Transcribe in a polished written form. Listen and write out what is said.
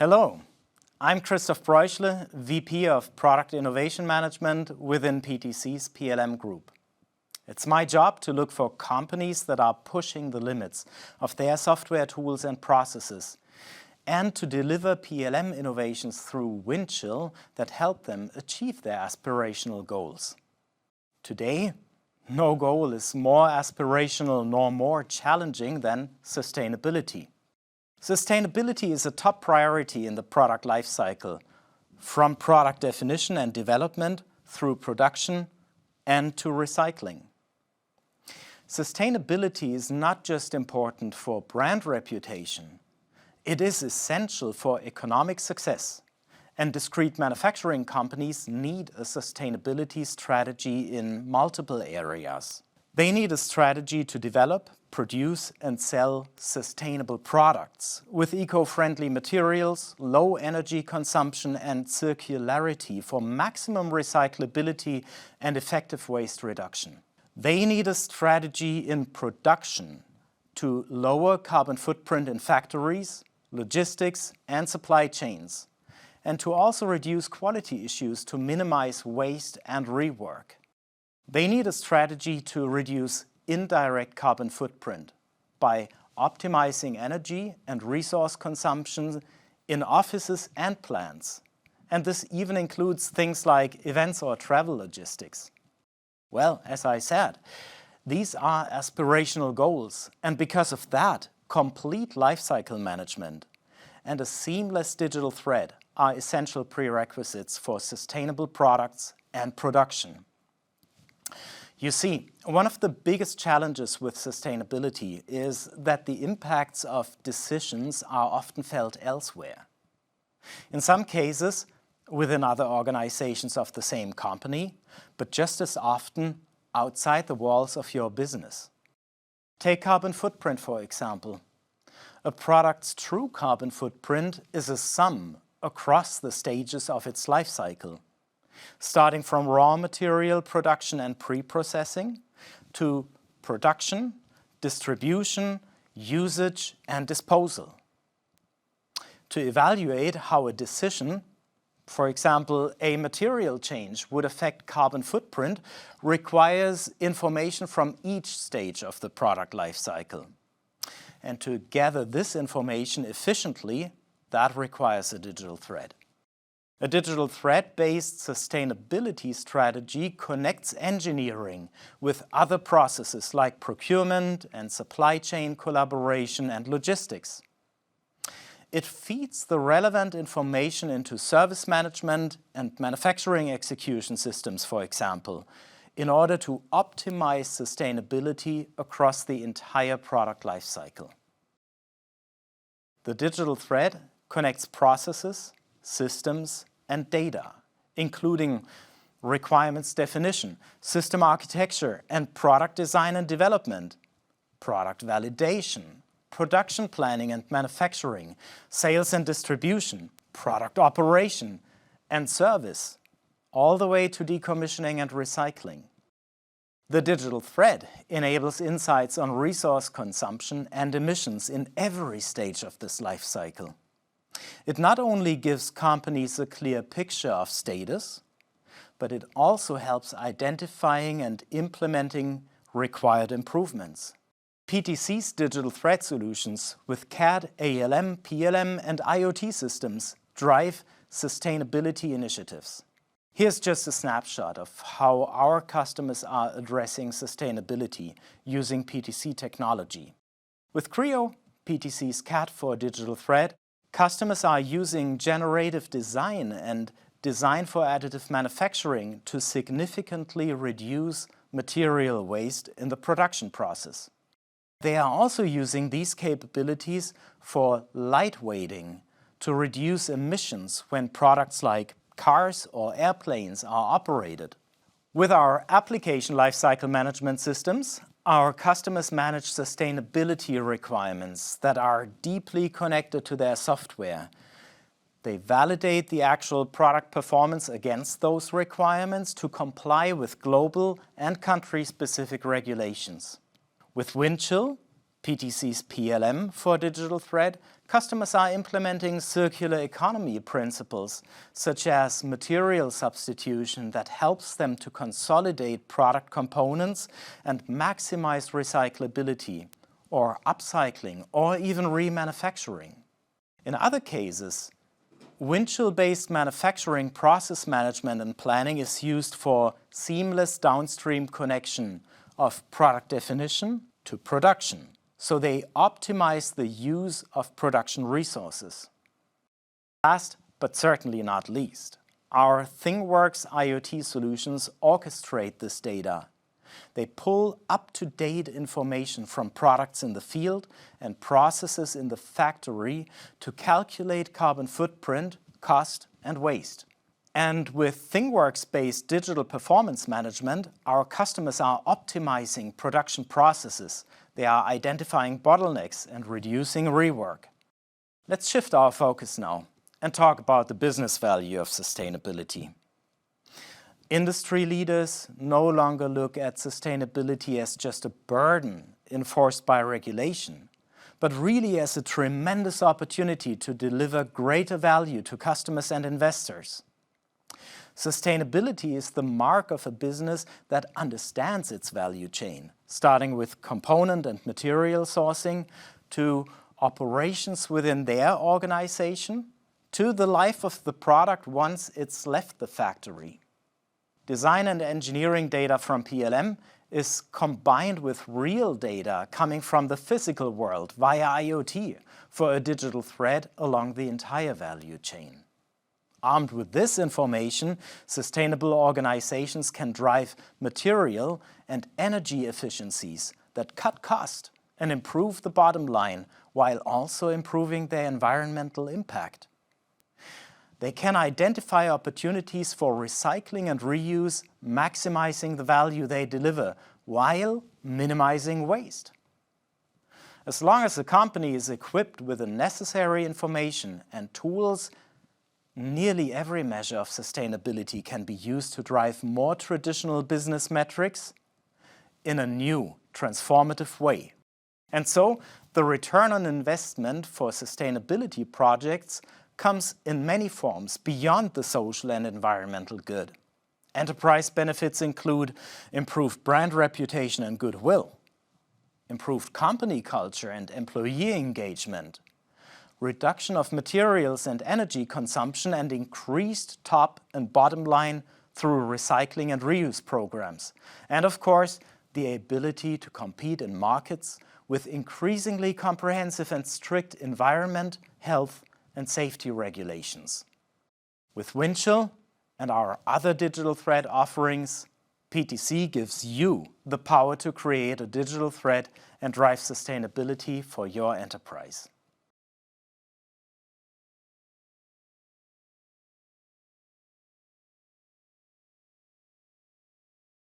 Hello, I'm Christoph Breuchle, VP of Product Innovation Management within PTC's PLM Group. It's my job to look for companies that are pushing the limits of their software tools and processes, and to deliver PLM innovations through Windchill that help them achieve their aspirational goals. Today, no goal is more aspirational nor more challenging than sustainability. Sustainability is a top priority in the product lifecycle, from product definition and development through production and to recycling. Sustainability is not just important for brand reputation. It is essential for economic success, and discrete manufacturing companies need a sustainability strategy in multiple areas. They need a strategy to develop, produce, and sell sustainable products with eco-friendly materials, low energy consumption, and circularity for maximum recyclability and effective waste reduction. They need a strategy in production to lower carbon footprint in factories, logistics, and supply chains, and to also reduce quality issues to minimize waste and rework. They need a strategy to reduce indirect carbon footprint by optimizing energy and resource consumption in offices and plants. And this even includes things like events or travel logistics. Well, as I said, these are aspirational goals, and because of that, complete lifecycle management and a seamless digital thread are essential prerequisites for sustainable products and production. You see, one of the biggest challenges with sustainability is that the impacts of decisions are often felt elsewhere. In some cases, within other organizations of the same company, but just as often outside the walls of your business. Take carbon footprint, for example. A product's true carbon footprint is a sum across the stages of its life cycle, starting from raw material production and pre-processing to production, distribution, usage, and disposal. To evaluate how a decision, for example, a material change, would affect carbon footprint requires information from each stage of the product life cycle. And to gather this information efficiently, that requires a digital thread. A digital thread-based sustainability strategy connects engineering with other processes like procurement and supply chain collaboration and logistics. It feeds the relevant information into service management and manufacturing execution systems, for example, in order to optimize sustainability across the entire product lifecycle. The digital thread connects processes, systems, and data, including requirements definition, system architecture, and product design and development, product validation, production planning and manufacturing, sales and distribution, product operation, and service, all the way to decommissioning and recycling. The digital thread enables insights on resource consumption and emissions in every stage of this life cycle. It not only gives companies a clear picture of status, but it also helps identifying and implementing required improvements. PTC's digital thread solutions with CAD, ALM, PLM, and IoT systems drive sustainability initiatives. Here's just a snapshot of how our customers are addressing sustainability using PTC technology. With Creo, PTC's CAD for digital thread, customers are using generative design and design for additive manufacturing to significantly reduce material waste in the production process. They are also using these capabilities for lightweighting to reduce emissions when products like cars or airplanes are operated. With our application lifecycle management systems, our customers manage sustainability requirements that are deeply connected to their software. They validate the actual product performance against those requirements to comply with global and country-specific regulations. With Windchill, PTC's PLM for digital thread, customers are implementing circular economy principles such as material substitution that helps them to consolidate product components and maximize recyclability, or upcycling, or even remanufacturing. In other cases, Windchill-based manufacturing process management and planning is used for seamless downstream connection of product definition to production. So they optimize the use of production resources. Last, but certainly not least, our ThingWorx IoT solutions orchestrate this data. They pull up-to-date information from products in the field and processes in the factory to calculate carbon footprint, cost, and waste. And with ThingWorx-based digital performance management, our customers are optimizing production processes. They are identifying bottlenecks and reducing rework. Let's shift our focus now and talk about the business value of sustainability. Industry leaders no longer look at sustainability as just a burden enforced by regulation, but really as a tremendous opportunity to deliver greater value to customers and investors. Sustainability is the mark of a business that understands its value chain, starting with component and material sourcing, to operations within their organization, to the life of the product once it's left the factory. Design and engineering data from PLM is combined with real data coming from the physical world via IoT for a digital thread along the entire value chain. Armed with this information, sustainable organizations can drive material and energy efficiencies that cut cost and improve the bottom line while also improving their environmental impact. They can identify opportunities for recycling and reuse, maximizing the value they deliver while minimizing waste. As long as a company is equipped with the necessary information and tools, nearly every measure of sustainability can be used to drive more traditional business metrics in a new, transformative way. And so, the return on investment for sustainability projects comes in many forms beyond the social and environmental good. Enterprise benefits include improved brand reputation and goodwill, improved company culture and employee engagement, reduction of materials and energy consumption, and increased top and bottom line through recycling and reuse programs. And of course, the ability to compete in markets with increasingly comprehensive and strict environment, health, and safety regulations. With Windchill and our other digital thread offerings, PTC gives you the power to create a digital thread and drive sustainability for your enterprise.